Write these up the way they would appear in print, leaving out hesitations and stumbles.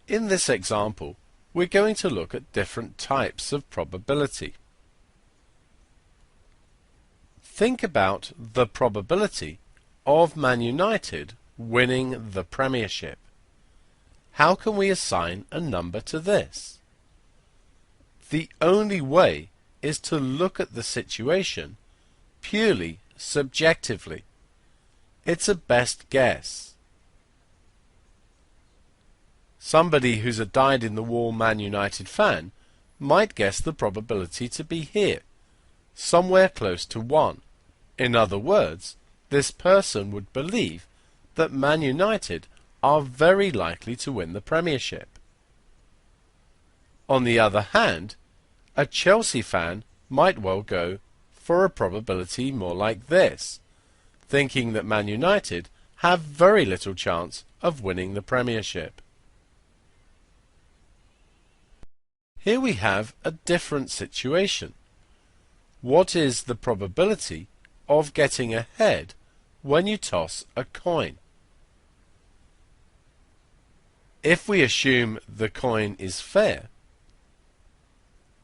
In this example, we're going to look at different types of probability. Think about the probability of Man United winning the Premiership. How can we assign a number to this? The only way is to look at the situation purely subjectively. It's a best guess. Somebody who's a dyed-in-the-wool Man United fan might guess the probability to be here, somewhere close to 1. In other words, this person would believe that Man United are very likely to win the Premiership. On the other hand, a Chelsea fan might well go for a probability more like this, thinking that Man United have very little chance of winning the Premiership. Here we have a different situation. What is the probability of getting ahead when you toss a coin? If we assume the coin is fair,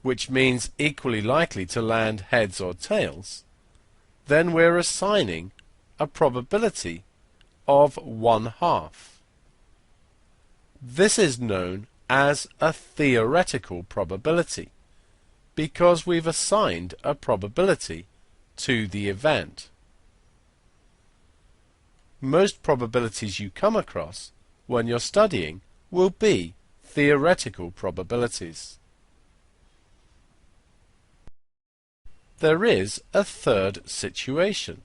which means equally likely to land heads or tails, then we're assigning a probability of 1/2. This is known as a theoretical probability, because we've assigned a probability to the event. Most probabilities you come across when you're studying will be theoretical probabilities. There is a third situation.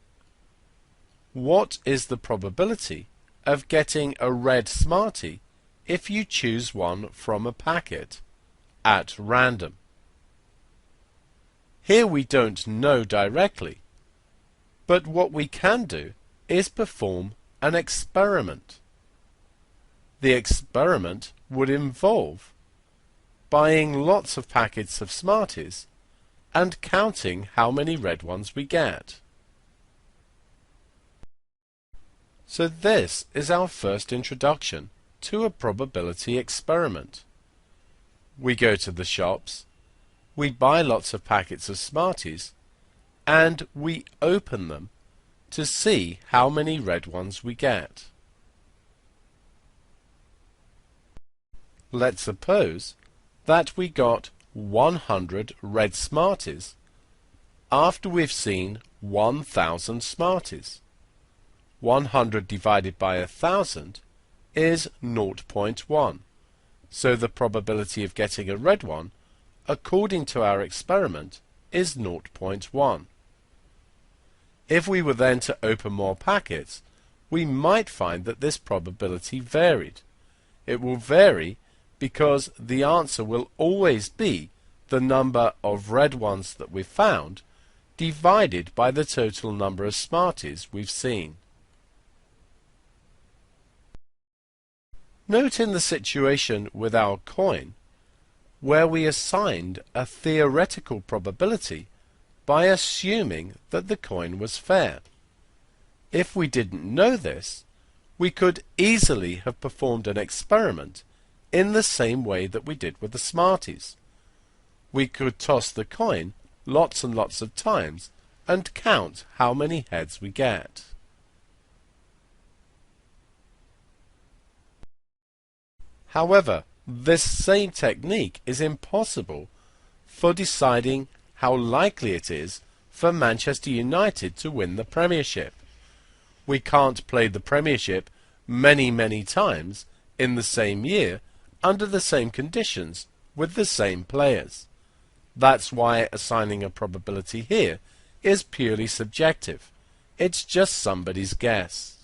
What is the probability of getting a red Smartie if you choose one from a packet at random? Here we don't know directly, but what we can do is perform an experiment. The experiment would involve buying lots of packets of Smarties and counting how many red ones we get. So this is our first introduction to a probability experiment. We go to the shops, we buy lots of packets of Smarties, and we open them to see how many red ones we get. Let's suppose that we got 100 red Smarties after we've seen 1,000 Smarties. 100 divided by 1,000 is 0.1. So the probability of getting a red one, according to our experiment, is 0.1. If we were then to open more packets, we might find that this probability varied. It will vary because the answer will always be the number of red ones that we've found divided by the total number of Smarties we've seen. Note in the situation with our coin, where we assigned a theoretical probability by assuming that the coin was fair. If we didn't know this, we could easily have performed an experiment in the same way that we did with the Smarties. We could toss the coin lots and lots of times and count how many heads we get. However, this same technique is impossible for deciding how likely it is for Manchester United to win the Premiership. We can't play the Premiership many times in the same year under the same conditions with the same players. That's why assigning a probability here is purely subjective. It's just somebody's guess.